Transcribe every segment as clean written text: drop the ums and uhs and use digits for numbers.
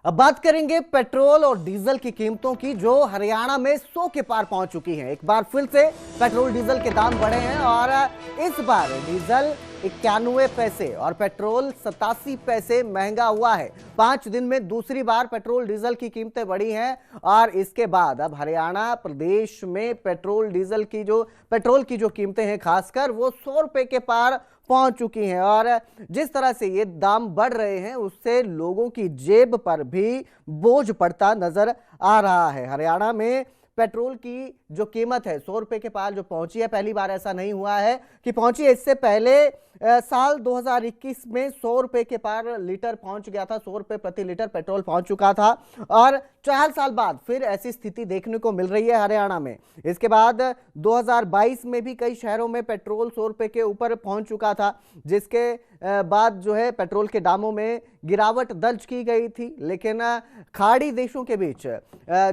अब बात करेंगे पेट्रोल और डीजल की कीमतों की, जो हरियाणा में 100 के पार पहुंच चुकी हैं। एक बार फिर से पेट्रोल डीजल के दाम बढ़े हैं और इस बार डीजल 91 पैसे और पेट्रोल 87 पैसे महंगा हुआ है। 5 दिन में दूसरी बार पेट्रोल डीजल की कीमतें बढ़ी हैं और इसके बाद अब हरियाणा प्रदेश में पेट्रोल की जो कीमतें हैं खासकर वो 100 रुपए के पार पहुंच चुकी हैं। और जिस तरह से ये दाम बढ़ रहे हैं उससे लोगों की जेब पर भी बोझ पड़ता नजर आ रहा है। हरियाणा में पेट्रोल की जो कीमत है 100 रुपए के पार जो पहुंची है, पहली बार ऐसा नहीं हुआ है कि पहुंची है। इससे पहले साल 2021 में 100 रुपए के पार लीटर पहुंच गया था, 100 रुपए प्रति लीटर पेट्रोल पहुंच चुका था और 4 साल बाद फिर ऐसी स्थिति देखने को मिल रही है हरियाणा में। इसके बाद 2022 में भी कई शहरों में पेट्रोल 100 रुपए के ऊपर पहुंच चुका था, जिसके बाद जो है पेट्रोल के दामों में गिरावट दर्ज की गई थी। लेकिन खाड़ी देशों के बीच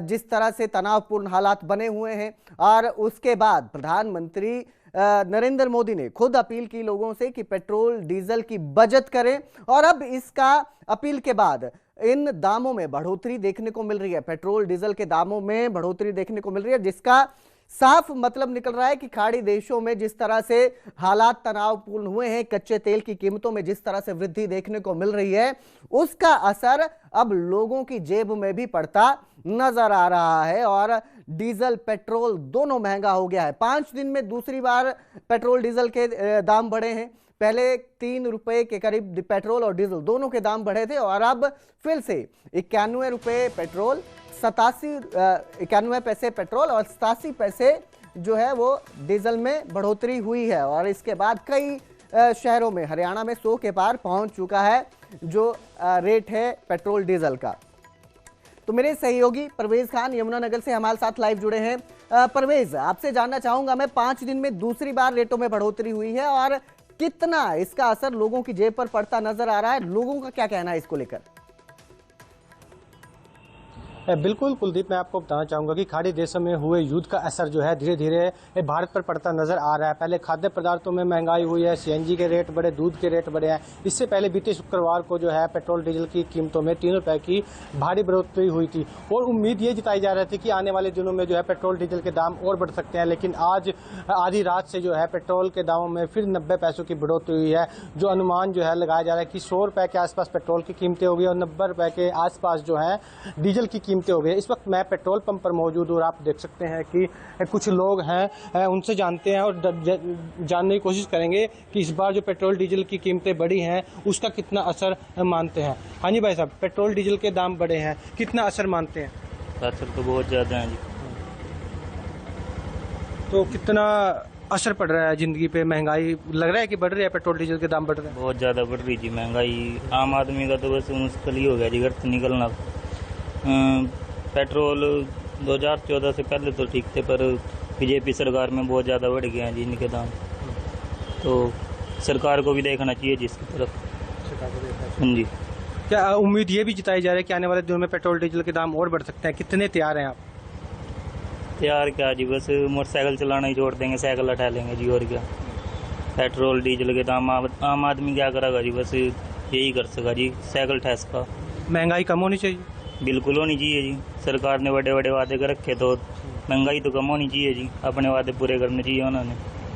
जिस तरह से तनावपूर्ण हालात बने हुए हैं और उसके बाद प्रधानमंत्री नरेंद्र मोदी ने खुद अपील की लोगों से कि पेट्रोल डीजल की बचत करें और अब इसका अपील के बाद इन दामों में बढ़ोतरी देखने को मिल रही है। पेट्रोल डीजल के दामों में बढ़ोतरी देखने को मिल रही है, जिसका साफ मतलब निकल रहा है कि खाड़ी देशों में जिस तरह से हालात तनावपूर्ण हुए हैं, कच्चे तेल की कीमतों में जिस तरह से वृद्धि देखने को मिल रही है, उसका असर अब लोगों की जेब में भी पड़ता नजर आ रहा है और डीजल पेट्रोल दोनों महंगा हो गया है। 5 दिन में दूसरी बार पेट्रोल डीजल के दाम बढ़े हैं। पहले 3 रुपए के करीब पेट्रोल और डीजल दोनों के दाम बढ़े थे और अब फिर से 91 रुपए पेट्रोल 91 पैसे पेट्रोल और 87 पैसे जो है वो डीजल में बढ़ोतरी हुई है। और इसके बाद कई शहरों में हरियाणा में 100 के पार पहुंच चुका है जो रेट है पेट्रोल डीजल का। तो मेरे सहयोगी परवेज खान यमुनानगर से हमारे साथ लाइव जुड़े हैं। परवेज, आपसे जानना चाहूंगा मैं, 5 दिन में दूसरी बार रेटों में बढ़ोतरी हुई है और कितना इसका असर लोगों की जेब पर पड़ता नजर आ रहा है, लोगों का क्या कहना है इसको लेकर? बिल्कुल कुलदीप, मैं आपको बताना चाहूंगा कि खाड़ी देशों में हुए युद्ध का असर जो है धीरे धीरे भारत पर पड़ता नजर आ रहा है। पहले खाद्य पदार्थों में महंगाई हुई है, सीएनजी के रेट बढ़े, दूध के रेट बढ़े हैं। इससे पहले बीते शुक्रवार को जो है पेट्रोल डीजल की कीमतों में 3 रुपए की भारी बढ़ोतरी हुई थी और उम्मीद ये जताई जा रही थी कि आने वाले दिनों में जो है पेट्रोल डीजल के दाम और बढ़ सकते हैं। लेकिन आज आधी रात से जो है पेट्रोल के दामों में फिर 90 पैसों की बढ़ोतरी हुई है। जो अनुमान जो है लगाया जा रहा है कि 100 रुपए के आसपास पेट्रोल की कीमतें हो गई और 90 रुपए के आसपास जो है डीजल की कीमतें हो गई। इस वक्त मैं पेट्रोल पंप पर मौजूद हूँ और आप देख सकते हैं कि कुछ लोग हैं, उनसे जानते हैं और जानने की कोशिश करेंगे कि इस बार जो पेट्रोल डीजल की कीमतें बढ़ी हैं उसका कितना असर मानते हैं। हाँ जी भाई साहब, पेट्रोल डीजल के दाम बढ़े हैं, कितना असर मानते हैं? असर तो बहुत ज़्यादा है जी। तो कितना असर पड़ रहा है जिंदगी पे? महंगाई लग रहा है कि बढ़ रही है, पेट्रोल डीजल के दाम बढ़ रहे हैं? बहुत ज़्यादा बढ़ रही जी महंगाई। आम आदमी का तो बस मुश्किल ही हो गया जी घर से निकलना। पेट्रोल 2014 से पहले तो ठीक थे, पर बीजेपी सरकार में बहुत ज़्यादा बढ़ गए हैं जी इनके दाम। तो सरकार को भी देखना चाहिए जिसकी तरफ। हाँ जी। क्या उम्मीद ये भी जताई जा रही है कि आने वाले दिनों में पेट्रोल डीजल के दाम और बढ़ सकते हैं? कितने तैयार हैं आप? तैयार क्या जी, बस मोटरसाइकिल चलाना ही छोड़ देंगे, साइकिल हटा लेंगे जी, और क्या। पेट्रोल डीजल के दाम आम आदमी क्या करेगा जी, बस यही कर सका जी, साइकिल ठहस का। महंगाई कम होनी चाहिए? बिल्कुल होनी चाहिए जी। सरकार ने बड़े बड़े वादे कर रखे तो महंगाई तो कम होनी चाहिए जी, अपने वादे पूरे करने चाहिए उन्होंने।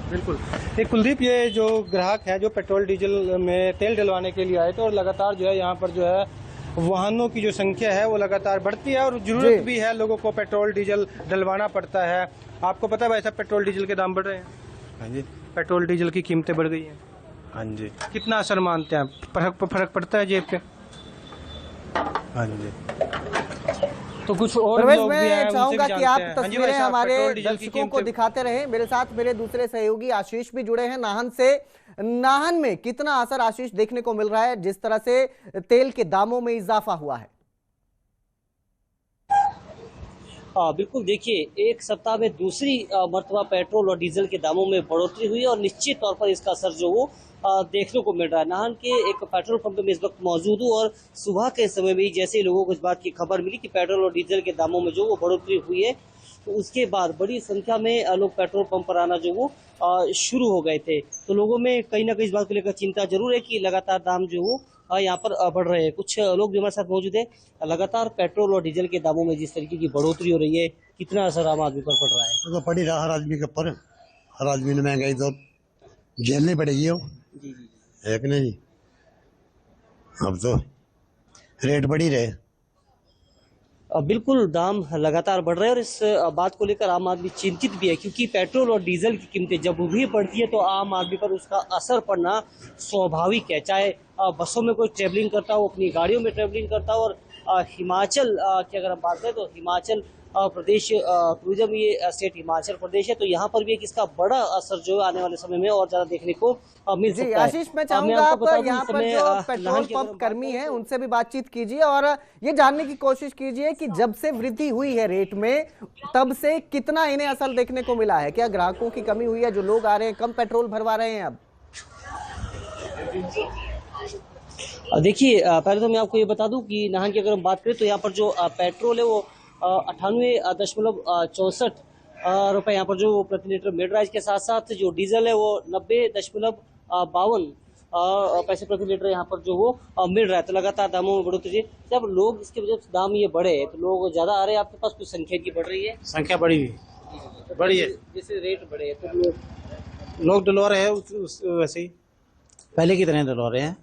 बिल्कुल। एक कुलदीप, ये जो ग्राहक है जो पेट्रोल डीजल में तेल डलवाने के लिए आए थे और लगातार जो है यहाँ पर जो है वाहनों की जो संख्या है वो लगातार बढ़ती है और जरूरत भी है, लोगों को पेट्रोल डीजल डलवाना पड़ता है। आपको पता है भाई साहब पेट्रोल डीजल के दाम बढ़ रहे हैं? हाँ जी। पेट्रोल डीजल की कीमतें बढ़ गई हैं। हाँ जी। कितना असर मानते हैं? फर्क पड़ता है जेब पे? हाँ जी। तो कुछ और लोग भी हैं, चाहूंगा कि आप तस्वीरें हमारे पेट्रोल दर्शकों को दिखाते रहें। मेरे साथ मेरे दूसरे सहयोगी आशीष भी जुड़े हैं नाहन से। नाहन में कितना असर आशीष देखने को मिल रहा है जिस तरह से तेल के दामों में इजाफा हुआ है? बिल्कुल, देखिए एक सप्ताह में दूसरी मर्तबा पेट्रोल और डीजल के दामों में बढ़ोतरी हुई और निश्चित तौर पर इसका असर जो वो देखने को मिल रहा है। नाहन के एक पेट्रोल पंप में इस वक्त मौजूद हूँ और सुबह के समय में जैसे ही लोगों को इस बात की खबर मिली कि पेट्रोल और डीजल के दामों में जो वो बढ़ोतरी हुई है, तो उसके बाद बड़ी संख्या में लोग पेट्रोल पंप पर आना जो वो शुरू हो गए थे। तो लोगों में कहीं ना कहीं इस बात को लेकर चिंता जरूर है कि लगातार दाम जो वो यहाँ पर बढ़ रहे हैं। कुछ लोग भी हमारे साथ मौजूद है। लगातार पेट्रोल और डीजल के दामों में जिस तरीके की बढ़ोतरी हो रही है, कितना असर आम आदमी पर पड़ रहा है? तो पड़ी रहा हर आदमी के ऊपर, हर आदमी ने महंगाई तो झेलनी पड़ेगी हो, है कि नहीं? अब तो रेट बढ़ी रहे। बिल्कुल, दाम लगातार बढ़ रहे हैं और इस बात को लेकर आम आदमी चिंतित भी है, क्योंकि पेट्रोल और डीजल की कीमतें जब भी बढ़ती है तो आम आदमी पर उसका असर पड़ना स्वाभाविक है। चाहे बसों में कोई ट्रेवलिंग करता हो, अपनी गाड़ियों में ट्रेवलिंग करता हो, और हिमाचल की अगर हम बात करें तो हिमाचल प्रदेश टूरिज्म ये स्टेट हिमाचल प्रदेश है, तो यहाँ पर भी एक इसका बड़ा असर जो आने वाले समय में और ज्यादा देखने को मिल जी सकता है। आशीष, मैं चाहूंगा आप यहाँ पर जो पेट्रोल पंप कर्मी हैं उनसे भी बातचीत कीजिए और ये जानने की कोशिश कीजिए कि जब से वृद्धि हुई है रेट में तब से कितना इन्हें असर देखने को मिला है। क्या ग्राहकों की कमी हुई है, जो लोग आ रहे हैं कम पेट्रोल भरवा रहे हैं अब? देखिए, पहले तो मैं आपको ये बता दूं कि नाहन की अगर हम बात करें तो यहाँ पर जो पेट्रोल है वो 98.64 रुपए यहाँ पर जो प्रति लीटर मिल रहा है। इसके साथ साथ जो डीजल है वो 90.52 पैसे प्रति लीटर यहाँ पर जो वो मिल रहा है। तो लगातार दामों में बढ़ोतरी है। जब लोग इसके वजह से दाम ये बढ़े तो लोग ज्यादा आ रहे हैं, आपके पास कुछ संख्या की बढ़ रही है? संख्या बढ़ी हुई बड़ी है, जैसे रेट बढ़े तो लोग डलवा रहे हैं वैसे ही पहले की तरह डलवा रहे हैं।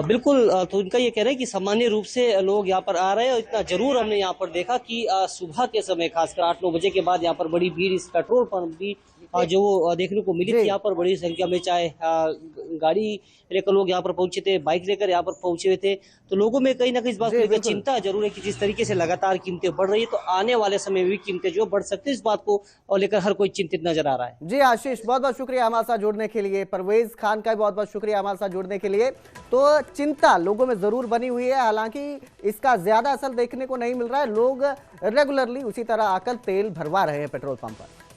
बिल्कुल, तो उनका ये कह रहे हैं कि सामान्य रूप से लोग यहाँ पर आ रहे हैं और इतना जरूर हमने यहाँ पर देखा कि सुबह के समय खासकर 8-9 बजे के बाद यहाँ पर बड़ी भीड़ इस पेट्रोल पंप भी जो देखने को मिली थी। यहाँ पर बड़ी संख्या में चाहे गाड़ी लेकर लोग यहाँ पर पहुंचे थे, बाइक लेकर यहाँ पर पहुंचे हुए थे। तो लोगों में कहीं ना कहीं इस बात को लेकर चिंता जरूर है कि जिस तरीके से लगातार कीमतें बढ़ रही है तो आने वाले समय में भी कीमतें जो बढ़ सकती है, इस बात को लेकर हर कोई चिंतित नजर आ रहा है। जी आशीष, बहुत बहुत शुक्रिया हमारे साथ जुड़ने के लिए। परवेज खान का बहुत बहुत शुक्रिया हमारे साथ जुड़ने के लिए। तो चिंता लोगों में जरूर बनी हुई है, हालांकि इसका ज्यादा असर देखने को नहीं मिल रहा है। लोग रेगुलरली उसी तरह आकर तेल भरवा रहे हैं पेट्रोल पंप पर।